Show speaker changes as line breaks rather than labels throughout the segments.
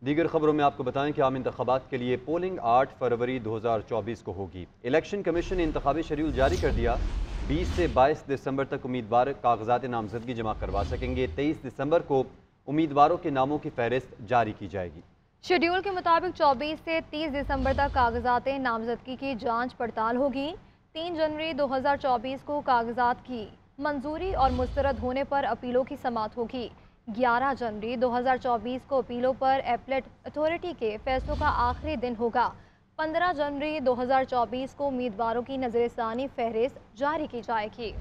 दीगर खबरों में आपको बताएं कि आम इंतखाबात के लिए पोलिंग 8 फरवरी 2024 को होगी। इलेक्शन कमीशन ने इंतखाबी शेड्यूल जारी कर दिया। 20 से 22 दिसंबर तक उम्मीदवार कागजात नामजदगी जमा करवा सकेंगे। 23 दिसंबर को उम्मीदवारों के नामों की फहरिस्त जारी की जाएगी।
शेड्यूल के मुताबिक 24 से 30 दिसंबर तक कागजात नामजदगी की जांच पड़ताल होगी। 3 जनवरी 2024 को कागजात की मंजूरी और मुस्तरद होने पर अपीलों की समाअत होगी। 11 जनवरी 2024 को अपीलों पर एपलेट अथॉरिटी के फैसलों का आखिरी दिन होगा। 15 जनवरी 2024 को उम्मीदवारों की नजरसानी फहरिस्त जारी की जाएगी।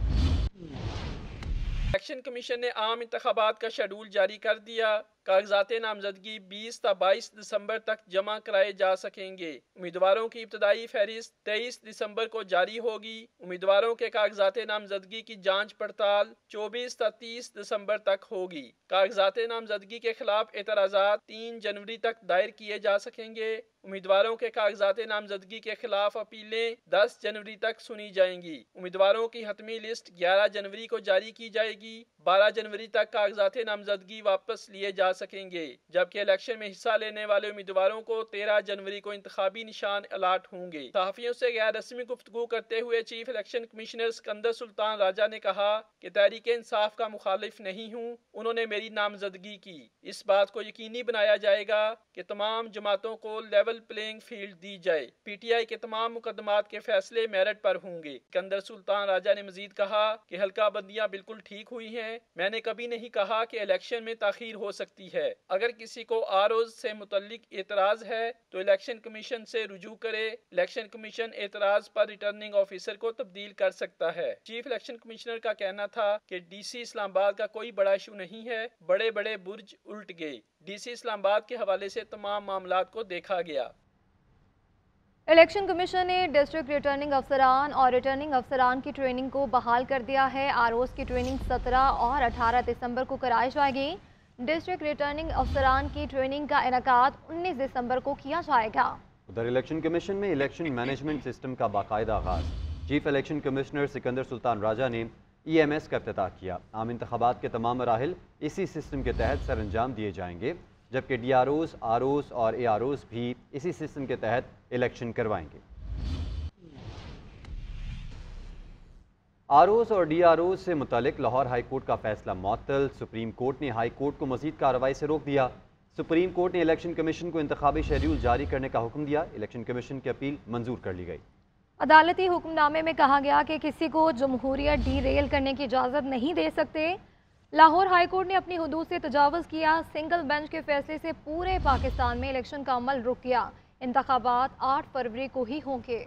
इलेक्शन कमीशन ने आम इंतखाबात का शेड्यूल जारी कर दिया। कागजात नामजदगी 20 ता 22 दिसंबर तक जमा कराए जा सकेंगे। उम्मीदवारों की इब्तदाई फहरिस्त 23 दिसंबर को जारी होगी। उम्मीदवारों के कागजात नामजदगी की जांच पड़ताल 24 ता 30 दिसंबर तक होगी। कागजात नामजदगी के खिलाफ एतराज़ात 3 जनवरी तक दायर किए जा सकेंगे। उम्मीदवारों के कागजात नामजदगी के खिलाफ अपीलें 10 जनवरी तक सुनी जाएंगी। उम्मीदवारों की हतमी लिस्ट 11 जनवरी को जारी की जाएगी। 12 जनवरी तक कागजात नामजदगी वापस लिए जा सकेंगे, जबकि इलेक्शन में हिस्सा लेने वाले उम्मीदवारों को 13 जनवरी को इंतखाबी निशान अलाट होंगे। सहाफियों से गैर रस्मी गुफ्तगू करते हुए chief election commissioner Sikandar Sultan Raja ने कहा कि तहरीक इंसाफ का मुखालिफ नहीं हूँ, उन्होंने मेरी नामजदगी की। इस बात को यकीनी बनाया जाएगा कि तमाम जमातों को लेवल प्लेइंग फील्ड दी जाए। PTI के तमाम मुकदमात के फैसले मेरिट पर होंगे। सिकंदर सुल्तान राजा ने मजीद कहा कि हल्का बंदियां बिल्कुल ठीक हुई हैं। मैंने कभी नहीं कहा कि इलेक्शन में ताखीर हो सकती है। अगर किसी को आरोज से मुतल्लिक एतराज है तो इलेक्शन कमीशन से रुजू करे। इलेक्शन कमीशन एतराज पर रिटर्निंग ऑफिसर को तब्दील कर सकता है। चीफ इलेक्शन कमिश्नर का कहना था कि DC इस्लामाबाद का कोई बड़ा इशू नहीं है, बड़े बड़े बुर्ज उल्ट गए। DC इस्लामाबाद के हवाले से तमाम मामलात को देखा गया।
इलेक्शन कमीशन ने डिस्ट्रिक्ट रिटर्निंग अफसरान और रिटर्निंग अफसरान की ट्रेनिंग को बहाल कर दिया है। आरोज की ट्रेनिंग 17 और 18 दिसंबर को कराई जाएगी। डिस्ट्रिक्ट रिटर्निंग अफसरान की ट्रेनिंग का इनेकाद 19 दिसंबर को किया जाएगा।
उधर इलेक्शन कमीशन में इलेक्शन मैनेजमेंट सिस्टम का बाकायदा आगाज। Chief election commissioner Sikandar Sultan Raja ने EMS का इफ्तिताह किया। आम इंतखाबात के तमाम मराहिल इसी सिस्टम के तहत सर अंजाम दिए जाएंगे, जबकि DROs, ROs और AROs भी इसी सिस्टम के तहत इलेक्शन करवाएंगे। ROs और DROs से मुतालिक लाहौर हाई कोर्ट का फैसला मुअत्तल। सुप्रीम कोर्ट ने हाई कोर्ट को मजीद कार्रवाई से रोक दिया। सुप्रीम कोर्ट ने इलेक्शन कमीशन को इंतखाबी शेड्यूल जारी करने का हुक्म दिया। इलेक्शन कमीशन की अपील मंजूर कर ली गई।
अदालती हुक्मनामे में कहा गया कि किसी को जमहूरियत डीरेल करने की इजाज़त नहीं दे सकते। लाहौर हाई कोर्ट ने अपनी हुदूद से तजावुज़ किया। सिंगल बेंच के फैसले से पूरे पाकिस्तान में इलेक्शन का अमल रुक गया। इंतखाबात 8 फरवरी को ही होंगे।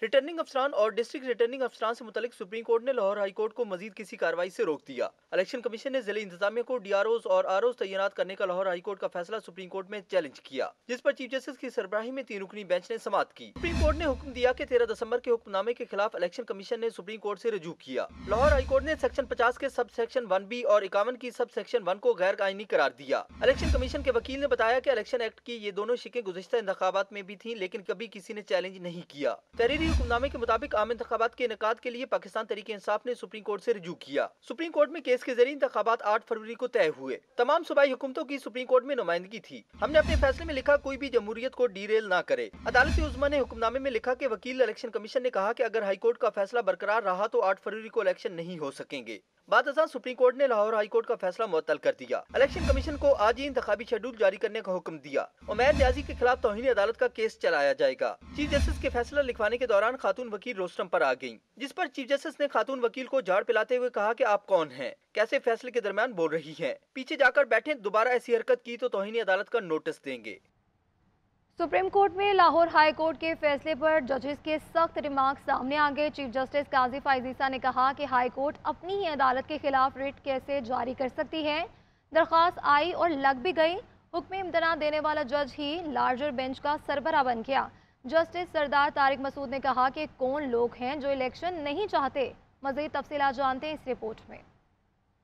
रिटर्निंग अफसरान और डिस्ट्रिक्ट रिटर्निंग अफसरान से मुतालिक सुप्रीम कोर्ट ने लाहौर हाई कोर्ट को मजीद किसी कार्रवाई से रोक दिया। इलेक्शन कमीशन ने जिले इंतजामिया को DROs और ROs तैनात करने का लाहौर हाई कोर्ट का फैसला सुप्रीम कोर्ट में चैलेंज किया, जिस पर चीफ जस्टिस की सरबराही में 3 रुकनी बेंच ने समाअत की। सुप्रीम कोर्ट ने हुक्म दिया कि 13 दिसंबर के हुक्मनामे के खिलाफ इलेक्शन कमीशन ने सुप्रीम कोर्ट से रजू किया। लाहौर हाई कोर्ट ने सेक्शन 50 के सब सेक्शन 1B और 51 की सब सेक्शन 1 को गैर कानूनी करार दिया। इलेक्शन कमीशन के वकील ने बताया कि इलेक्शन एक्ट की ये दोनों शिकें गुज़िश्ता इंतखाबात में भी थी, लेकिन कभी किसी ने चैलेंज नहीं किया। तहरीरी हुक्मनामे के मुताबिक आम इंतखाबात के इनेकाद के लिए पाकिस्तान तहरीक इंसाफ ने सुप्रीम कोर्ट से रजू किया। सुप्रीम कोर्ट में केस के जरिए इंतखाबात 8 फरवरी को तय हुए। तमाम सूबाई हुकूमतों की सुप्रीम कोर्ट में नुमाइंदगी थी। हमने अपने फैसले में लिखा कोई भी जमहूरियत को डीरेल ना करे। अदालती उज़्मा ने हुक्मनामे में लिखा कि वकील इलेक्शन कमीशन ने कहा कि अगर हाई कोर्ट का फैसला बरकरार रहा तो 8 फरवरी को इलेक्शन नहीं हो सकेंगे। बाद अज़ां सुप्रीम कोर्ट ने लाहौर हाई कोर्ट का फैसला मुअत्तल कर दिया। इलेक्शन कमीशन को आज ही इंतखाबी शेड्यूल जारी करने का हुक्म दिया। उमैर न्याजी के खिलाफ तौहीन अदालत का केस चलाया जाएगा। चीफ जस्टिस के फैसला लिखवाने के दौरान खातून वकील रोस्टम पर आ गयी, जिस पर चीफ जस्टिस ने खातून वकील को झाड़ पिलाते हुए कहा कि आप कौन हैं, कैसे फैसले के दरमियान बोल रही हैं, पीछे जाकर बैठे, दोबारा ऐसी हरकत की तो तौहीन अदालत का नोटिस देंगे।
सुप्रीम कोर्ट में लाहौर हाई कोर्ट के फैसले पर जजेस के सख्त रिमार्क सामने आ गए। चीफ जस्टिस काजी फाइजीसा ने कहा कि हाई कोर्ट अपनी ही अदालत के खिलाफ रिट कैसे जारी कर सकती है। दरख्वास्त आई और लग भी गई। हुक्म इम्तना देने वाला जज ही लार्जर बेंच का सरबरा बन गया। जस्टिस सरदार तारिक मसूद ने कहा कि कौन लोग हैं जो इलेक्शन नहीं चाहते। मजीद तफसीलात जानते हैं इस रिपोर्ट में।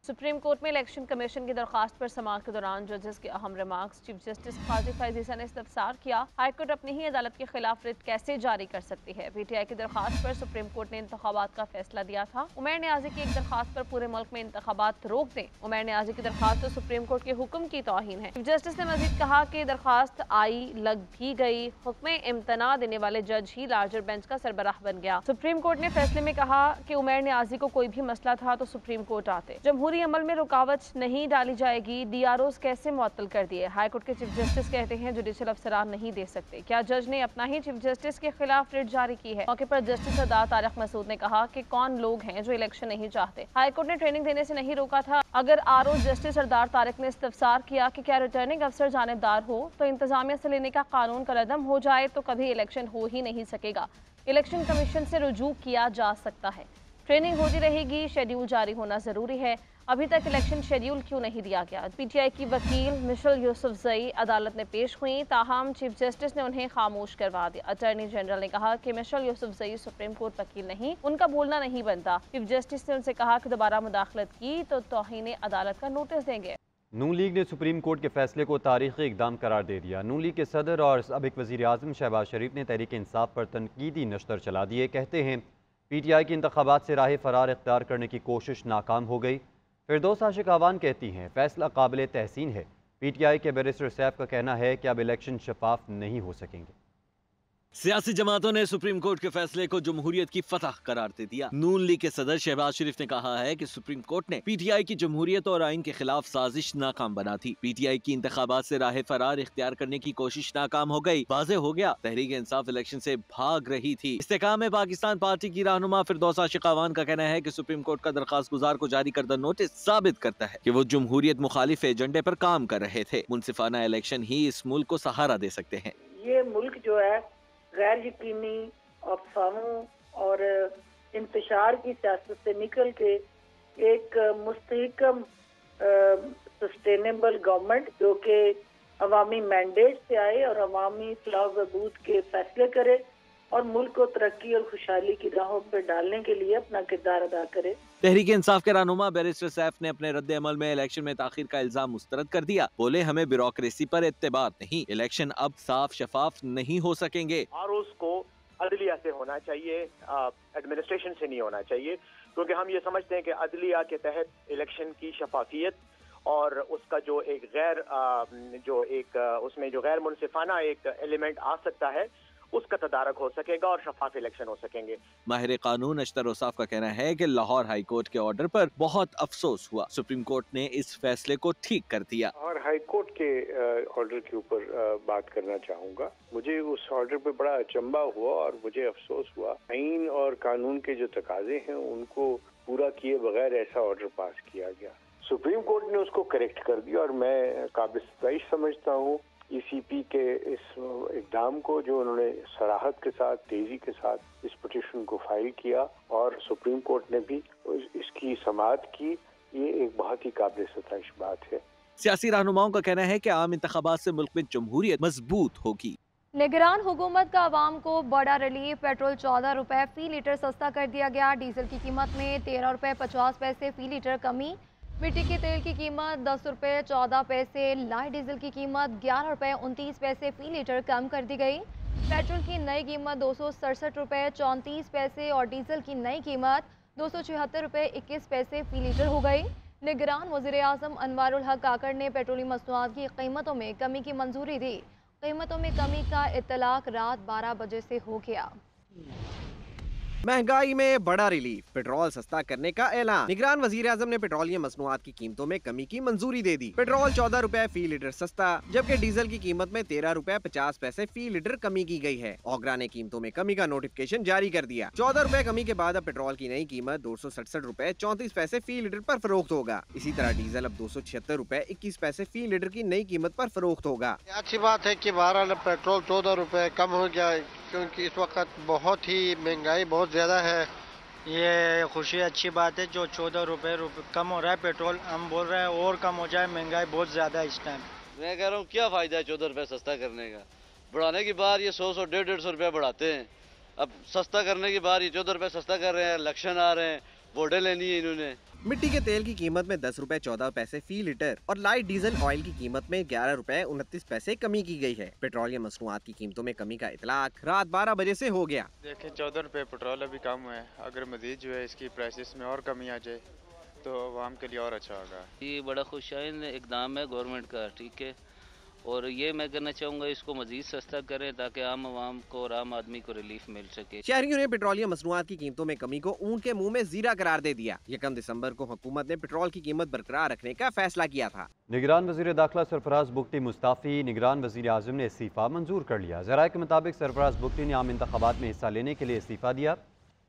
सुप्रीम कोर्ट में इलेक्शन कमीशन की दरखास्त पर समाअत के दौरान जजेस के अहम रिमार्क्स। चीफ जस्टिस काजी फैज ईसा ने इस्तफसार किया, हाईकोर्ट अपनी ही अदालत के खिलाफ रिट कैसे जारी कर सकती है। पीटीआई की दरखास्त पर सुप्रीम कोर्ट ने इंतखाबात का फैसला दिया था। उमैर नियाजी की एक दरखास्त पर पूरे मुल्क में इंतखाबात रोक दें। उमैर नियाजी की दरखास्त तो सुप्रीम कोर्ट के हुक्म की तौहीन है। चीफ जस्टिस ने मजीद कहा कि दरखास्त आई लग भी गई, हुक्म इम्तना देने वाले जज ही लार्जर बेंच का सरबराह बन गया। सुप्रीम कोर्ट ने फैसले में कहा कि उमैर नियाजी को कोई भी मसला था तो सुप्रीम कोर्ट आते। जमहूरी अमल में रुकावट नहीं डाली जाएगी। डीआरओज कैसे मुअत्तल कर दिए। हाईकोर्ट के चीफ जस्टिस कहते हैं जुडिशल अफसरान नहीं दे सकते। क्या जज ने अपना ही चीफ जस्टिस के खिलाफ रिट जारी की है। मौके पर जस्टिस सरदार तारिक मसूद ने कहा कि कौन लोग हैं जो इलेक्शन नहीं चाहते। हाईकोर्ट ने ट्रेनिंग देने से नहीं रोका था। अगर आरओ जस्टिस सरदार तारिक ने इस्तफसार किया कि क्या रिटर्निंग अफसर जानिबदार हो तो इंतजामिया से लेने का कानून का रदम हो जाए तो कभी इलेक्शन हो ही नहीं सकेगा। इलेक्शन कमीशन से रुजू किया जा सकता है। ट्रेनिंग होती रहेगी, शेड्यूल जारी होना जरूरी है। अभी तक इलेक्शन शेड्यूल क्यों नहीं दिया गया। पीटीआई की वकील मिशेल यूसुफजई अदालत में पेश हुई, ताहम चीफ जस्टिस ने उन्हें खामोश करवा दिया। अटॉर्नी जनरल ने कहा कि मिशेल यूसुफजई सुप्रीम कोर्ट वकील नहीं, उनका बोलना नहीं बनता। चीफ जस्टिस ने उनसे कहा कि दोबारा मुदाखलत की तो तौहीन अदालत का नोटिस देंगे।
नून लीग ने सुप्रीम कोर्ट के फैसले को तारीखी इकदाम करार दे दिया। नून लीग के सदर और साबिक वज़ीर आज़म शहबाज शरीफ ने तहरीक इंसाफ पर तनकीदी नश्तर चला दिए। कहते हैं पीटीआई की इंतखाबात से राह फरार इख्तियार करने की कोशिश नाकाम हो गई। फिरदौस आशिक आवान कहती हैं फैसला काबिल तहसीन है। पीटीआई के बैरिस्टर सैफ का कहना है कि अब इलेक्शन शफाफ नहीं हो सकेंगे।
सियासी जमातों ने सुप्रीम कोर्ट के फैसले को जमहूरियत की फतह करार दे दिया। नून लीग के सदर शहबाज शरीफ ने कहा है कि सुप्रीम कोर्ट ने पीटीआई की जमहूरियत और आइन के खिलाफ साजिश नाकाम बना थी। पीटीआई की इंतखाबात से राह फरार इख्तियार करने की कोशिश नाकाम हो गई। वाज़ेह हो गया तहरीक इंसाफ इलेक्शन से भाग रही थी। इस्तेकाम पाकिस्तान पार्टी की रहनुमा फिरदौस आशिक आवान का कहना है कि सुप्रीम कोर्ट का दरखास्त गुजार को जारी करदा नोटिस साबित करता है कि वो जमहूरियत मुखालिफ एजेंडे पर काम कर रहे थे। मुनसिफाना इलेक्शन ही इस मुल्क को सहारा दे सकते हैं।
ये मुल्क जो है गैर यकीनी अफवाहों और इंतशार की सियासत से निकल के एक मुस्तहकम सस्टेनेबल गवर्नमेंट जो कि अवामी मैंडेट से आए और अवामी फलाह बहबूद के फैसले करे और मुल्क को तरक्की और खुशहाली की राहों पर डालने के लिए अपना किरदार अदा करे।
तहरीक इंसाफ के रहनुमा बैरिस्टर सैफ ने अपने रद्द अमल में इलेक्शन में ताखीर का इल्जाम मुस्तरद कर दिया। बोले हमें ब्यूरोक्रेसी पर एतबार नहीं, इलेक्शन अब साफ शफाफ नहीं हो सकेंगे।
आरोज को अदलिया से होना चाहिए, एडमिनिस्ट्रेशन से नहीं होना चाहिए, क्योंकि हम ये समझते हैं कि अदलिया के तहत इलेक्शन की शफाफियत और उसका जो एक उसमें जो गैर मुनसिफाना एक एलिमेंट आ सकता है उसका तदारक हो सकेगा और शफाफ इलेक्शन हो सकेंगे।
माहिर कानून अशतर ओसाफ का कहना है कि लाहौर हाई कोर्ट के ऑर्डर पर बहुत अफसोस हुआ। सुप्रीम कोर्ट ने इस फैसले को ठीक कर दिया।
और हाई कोर्ट के ऑर्डर के ऊपर बात करना चाहूँगा। मुझे उस ऑर्डर पे बड़ा अचंभा हुआ और मुझे अफसोस हुआ। आइन और कानून के जो तकाजे हैं उनको पूरा किए बगैर ऐसा ऑर्डर पास किया गया। सुप्रीम कोर्ट ने उसको करेक्ट कर दिया और मैं काबिल सताइश समझता हूँ ईसीपी के इस इक़दाम को, जो उन्होंने सराहत के साथ तेजी के साथ इस पिटीशन को फाइल किया और सुप्रीम कोर्ट ने भी इसकी समाअत की। ये एक बहुत ही काबिल सताइश बात है।
सियासी रहनुमाओं का कहना है कि आम इंतखाबात से मुल्क में जमहूरियत मजबूत होगी।
निगरान हुकूमत का आवाम को बड़ा रिलीफ। पेट्रोल 14 रुपए फी लीटर सस्ता कर दिया गया। डीजल की कीमत में 13 रुपए 50 पैसे फी लीटर कमी। मिट्टी के तेल की कीमत 10 रुपए 14 पैसे, लाइट डीजल की कीमत 11 रुपए 29 पैसे फी लीटर कम कर दी गई। पेट्रोल की नई कीमत 267 रुपए 34 पैसे और डीजल की नई कीमत 276 रुपए 21 पैसे फी लीटर हो गई। निगरान वज़ीर आज़म अनवारुल हक काकड़ ने पेट्रोलियम मसनूआत की कीमतों में कमी की मंजूरी दी। कीमतों में कमी का इत्तलाक रात 12 बजे से हो गया।
महंगाई में बड़ा रिलीफ, पेट्रोल सस्ता करने का ऐलान। निगरान वजीर आज़म ने पेट्रोलियम मसनूआत की कीमतों में कमी की मंजूरी दे दी। पेट्रोल 14 रुपए फी लीटर सस्ता, जबकि डीजल की कीमत में 13 रुपए 50 पैसे फी लीटर कमी की गई है। ओगरा ने कीमतों में कमी का नोटिफिकेशन जारी कर दिया। 14 रुपए कमी के बाद अब पेट्रोल की नई कीमत 267 रुपए 34 पैसे फी लीटर पर फरोख्त होगा। इसी तरह डीजल अब 276 रुपए 21 पैसे फी लीटर की नई कीमत पर फरोख्त होगा।
अच्छी बात है कि बहरहाल पेट्रोल 14 रुपए कम हो गया, क्योंकि इस वक्त बहुत ही महंगाई बहुत ज्यादा है। ये खुशी अच्छी बात है जो 14 रुपए कम हो रहा है पेट्रोल। हम बोल रहे हैं और कम हो जाए, महंगाई बहुत ज्यादा है इस टाइम।
मैं कह रहा हूँ क्या फायदा है 14 रुपए सस्ता करने का। बढ़ाने की बार ये 100 150 रुपए बढ़ाते हैं, अब सस्ता करने की बार ये 14 रुपए सस्ता कर रहे हैं। इलेक्शन आ रहे हैं, वोटें लेनी है इन्होंने।
मिट्टी के तेल की कीमत में 10 रुपए 14 पैसे फी लीटर और लाइट डीजल ऑयल की कीमत में 11 रुपए 29 पैसे कमी की गई है। पेट्रोलियम मसनूआत की कीमतों में कमी का इतलाक रात 12 बजे से हो गया।
देखें 14 रुपए पेट्रोल अभी कम है, अगर मजीद जो है इसकी प्राइसेस में और कमी आ जाए तो आवाम के लिए और अच्छा होगा।
ये बड़ा खुशाइन इकदाम है गवर्नमेंट का, ठीक है, और ये मैं कहना चाहूँगा इसको मजीद सस्ता करें ताकि आम आवाम को और आम आदमी को रिलीफ मिल सके।
शहरियों ने पेट्रोलियम मसनूआत की कीमतों में कमी को ऊँट के मुंह में जीरा करार दे दिया। 1 दिसंबर को हुकूमत ने पेट्रोल की कीमत बरकरार रखने का फैसला किया था।
निगरान वज़ीर दाखिला सरफराज बुगटी मुस्ताफ़ी, निगरान वज़ीर आज़म ने इस्तीफ़ा मंजूर कर लिया। ज़राए के मुताबिक सरफराज बुगटी ने आम इंतखाबात में हिस्सा लेने के लिए इस्तीफ़ा दिया।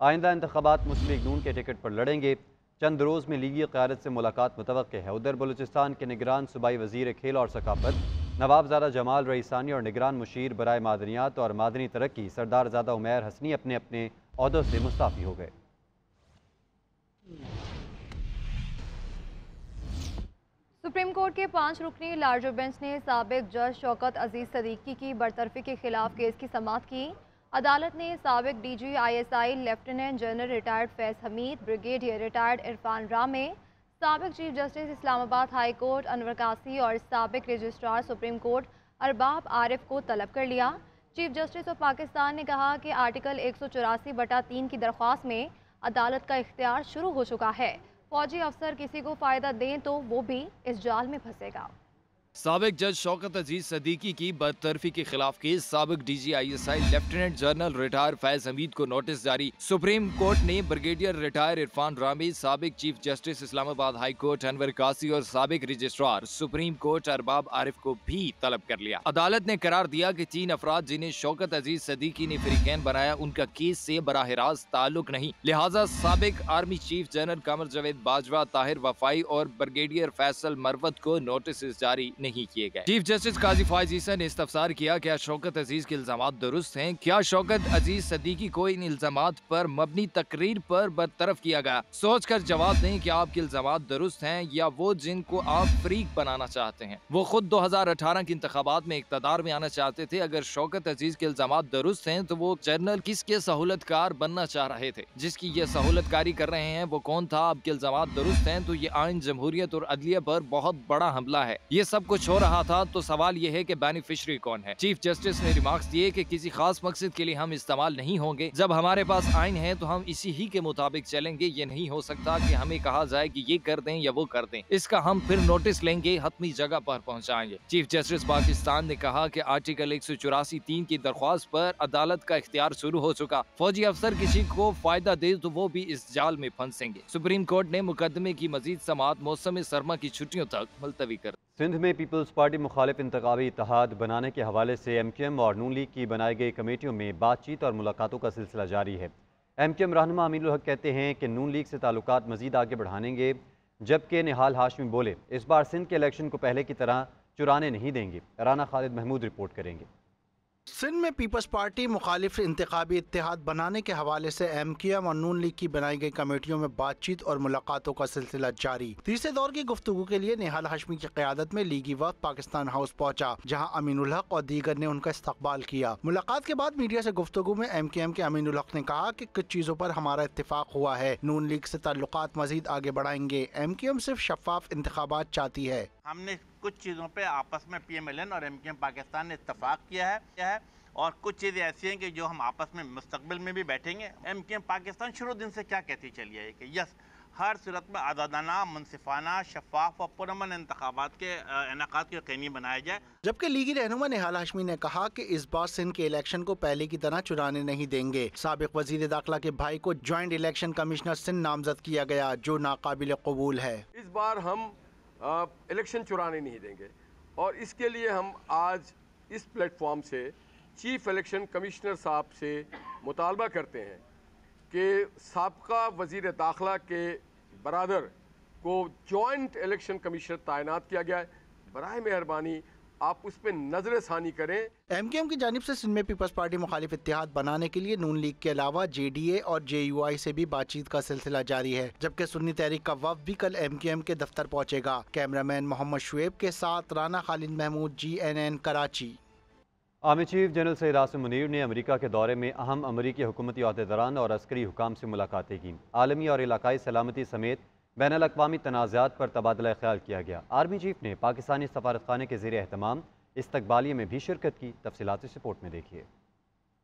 आइंदा इंतखाबात मुस्लिम लीग नून के टिकट पर लड़ेंगे। चंद रोज़ में लीगी क़यादत से मुलाकात मुतवक्किल है। उधर बलूचिस्तान के निगरान सूबाई वज़ीर खेल और सकाफत नवाबज़ादा जमाल रईसानी और निगरान मुशीर बराए मादनियात और मादनी तरक्की सरदारज़ादा उमैर हसनी अपने अपने ओहदों से मुस्ताफ़ी हो गए।
सुप्रीम कोर्ट के 5 रुकनी लार्जर बेंच ने साबिक जज शौकत अजीज सदीकी की बरतरफी के खिलाफ केस की समाअत की। अदालत ने साबिक DG ISI lieutenant general retired Faiz Hamid, brigadier retired Irfan Ramay, साबिक chief justice Islamabad high court Anwar Kasi और साबिक registrar supreme court Arbab Arif को तलब कर लिया। चीफ जस्टिस ऑफ पाकिस्तान ने कहा कि आर्टिकल 184/3 की दरख्वास्त में अदालत का इख्तियार शुरू हो चुका है। फौजी अफसर किसी को फ़ायदा दें तो वो भी इस जाल में फंसेगा।
साबिक जज शौकत अजीज सदीकी की बरतरफी के खिलाफ केस, साबिक DG ISI lieutenant general retire Faiz Hamid को नोटिस जारी। सुप्रीम कोर्ट ने ब्रिगेडियर रिटायर इरफान रामी, साबिक chief justice Islamabad high court Anwar Kasi और साबिक registrar supreme court Arbab Arif को भी तलब कर लिया। अदालत ने करार दिया कि 3 अफराद जिन्हें शौकत अजीज सदीकी ने फरीकैन बनाया उनका केस से बराह रास्त ताल्लुक नहीं, लिहाजा साबिक army chief general Qamar Javed Bajwa, Tahir वफाई और ब्रिगेडियर फैसल मरवत को नोटिस जारी नहीं किए गए। चीफ जस्टिस काजी फायज ईसा ने इस्तफसार किया, क्या शौकत अजीज के इल्जामात दुरुस्त हैं? क्या शौकत अजीज सदीकी को इन इल्जामात पर मबनी तकरीर पर बरतरफ किया गया? सोच कर जवाब दें कि आपके इल्जामात दुरुस्त हैं या वो जिनको आप फ्रीक बनाना चाहते हैं। वो खुद 2018 के इंतखाबात में इक़्तिदार में आना चाहते थे। अगर शौकत अजीज के इल्जामात दुरुस्त हैं तो वो जनरल किसके सहूलतकार बनना चाह रहे थे? जिसकी ये सहूलतकारी कर रहे हैं वो कौन था? आपके इल्जामात दुरुस्त हैं तो ये आइन, जमहूरियत और अदलिया पर बहुत बड़ा हमला है। ये सब कुछ हो रहा था तो सवाल ये है कि बेनिफिशरी कौन है? चीफ जस्टिस ने रिमार्क्स दिए कि किसी खास मकसद के लिए हम इस्तेमाल नहीं होंगे। जब हमारे पास आइन है तो हम इसी ही के मुताबिक चलेंगे। ये नहीं हो सकता कि हमें कहा जाए कि ये कर दें या वो कर दें। इसका हम फिर नोटिस लेंगे, हतमी जगह पर पहुंचाएंगे। चीफ जस्टिस पाकिस्तान ने कहा कि आर्टिकल 184(3) की दरख्वास्त पर अदालत का इख्तियार शुरू हो चुका। फौजी अफसर किसी को फायदा दे तो वो भी इस जाल में फंसेंगे। सुप्रीम कोर्ट ने मुकदमे की मजीद समाअत मौसम सरमा की छुट्टियों तक मुलतवी कर।
सिंध में पीपल्स पार्टी मुखालिफ इंतखाबी इत्तेहाद बनाने के हवाले से MQM और नून लीग की बनाई गई कमेटियों में बातचीत और मुलाकातों का सिलसिला जारी है। MQM रहनुमा अमीनुल हक कहते हैं कि नून लीग से ताल्लुकात मजीद आगे बढ़ाएंगे, जबकि निहाल हाशमी बोले इस बार सिंध के इलेक्शन को पहले की तरह चुराने नहीं देंगे। राना खालिद महमूद रिपोर्ट करेंगे।
सिंध में पीपल्स पार्टी मुखालिफ इंतखाबी इत्तेहाद बनाने के हवाले से MQM और नून लीग की बनाई गई कमेटियों में बातचीत और मुलाकातों का सिलसिला जारी। तीसरे दौर की गुफ्तगू के लिए निहाल हाशमी की क़यादत में लीगी वफ़द पाकिस्तान हाउस पहुंचा, जहां अमीनुल हक और दीगर ने उनका इस्तकबाल किया। मुलाकात के बाद मीडिया से गुफ्तगू में MQM के अमीनुल हक ने कहा कि कुछ चीज़ों पर हमारा इत्तेफाक हुआ है, नून लीग से ताल्लुकात मजीद आगे बढ़ाएंगे। MQM सिर्फ शफाफ इंतखाबात चाहती है।
हमने कुछ चीज़ों पे आपस में PMLN और MQM पाकिस्तान ने इत्तफाक किया है और कुछ चीज़ें ऐसी हैं कि जो हम आपस में मुस्तकबिल में भी बैठेंगे। MQM पाकिस्तान शुरू दिन से क्या कहती चली है कि यस, हर सूरत में आज़ादाना, मुनसिफाना, शफाफ और पुरअमन इंतखाबात के इनेकाद को यकीनी बनाया जाए।
जबकि लीगी रहनुमा निहाल हाशमी ने कहा कि इस बार सिंध के इलेक्शन को पहले की तरह चुराने नहीं देंगे। साबिक वजीर दाखिला के भाई को ज्वाइंट इलेक्शन कमिश्नर सिंध नामजद किया गया, जो नाकाबिल कबूल है।
इस बार हम इलेक्शन चुराने नहीं देंगे और इसके लिए हम आज इस प्लेटफॉर्म से चीफ इलेक्शन कमिश्नर साहब से मुतालबा करते हैं कि साबका वज़ीर दाखिला के बरादर को जॉइंट इलेक्शन कमिश्नर तैनात किया गया है। बराए मेहरबानी आप उस पर नजर सानी करें।
MQM की जानिब से सिंध में पीपल्स पार्टी मुखालिफ इत्तेहाद बनाने के लिए नून लीग के अलावा JDA और JUI से भी बातचीत का सिलसिला जारी है, जबकि सुन्नी तहरीक का वफ़द भी कल MQM के दफ्तर पहुंचेगा। कैमरामैन मोहम्मद शुएब के साथ Rana Khalid Mahmood, GNN Karachi.
Army chief general Syed Asim Munir ने अमेरिका के दौरे में अहम अमरीकी हुकूमती अहदेदारान और अस्करी हुकाम से मुलाकातें की। आलमी और इलाकाई सलामती समेत बैनुल-अक़वामी तनाज़ात पर तबादला ख्याल किया गया। आर्मी चीफ ने पाकिस्तानी सफारतखाने के ज़ेर एहतमाम इस्तकबालिये में भी शिरकत की। तफसीलात इस रिपोर्ट में देखिए।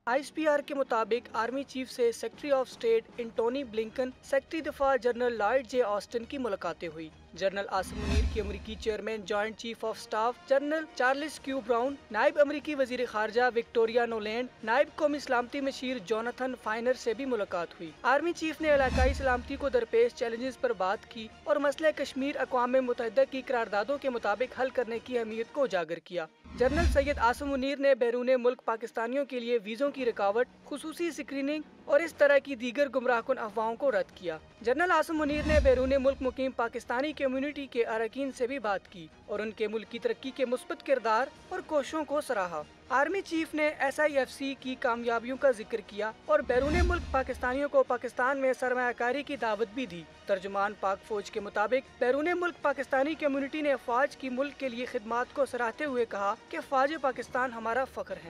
ISPR के मुताबिक आर्मी चीफ से secretary of state Antony Blinken, secretary दफा जनरल लॉयड जे ऑस्टिन की मुलाकातें हुई। जनरल आसिम मुनीर की अमरीकी chairman joint chief of staff general Charles Q Brown, नायब अमरीकी वजीर खारजा विक्टोरिया नोलैंड, नायब कौमी सलामती मशीर जोनाथन फाइनर से भी मुलाकात हुई। आर्मी चीफ ने इलाकाई सलामती को दरपेश चैलेंजेस पर बात की और मसले कश्मीर अक़वाम मुत्तहिदा की करारदादों के मुताबिक हल करने की अहमियत को उजागर किया। जनरल सैयद आसिम मुनीर ने बैरून मुल्क पाकिस्तानियों के लिए वीज़ों की रुकावट, खुसूसी स्क्रीनिंग और इस तरह की दीगर गुमराहकुन अफवाहों को रद्द किया। जनरल आसिम मुनीर ने बैरून मुल्क मुकीम पाकिस्तानी कम्युनिटी के अरकान से भी बात की और उनके मुल्क की तरक्की के मुस्बत किरदार और कोशिशों को सराहा। आर्मी चीफ ने SIFC की कामयाबियों का जिक्र किया और बैरून मुल्क पाकिस्तानियों को पाकिस्तान में सरमायाकारी की दावत भी दी। तर्जुमान पाक फौज के मुताबिक बैरून मुल्क पाकिस्तानी कम्युनिटी ने फौज की मुल्क के लिए खिदमात को सराहते हुए कहा कि फौज पाकिस्तान हमारा फख्र है।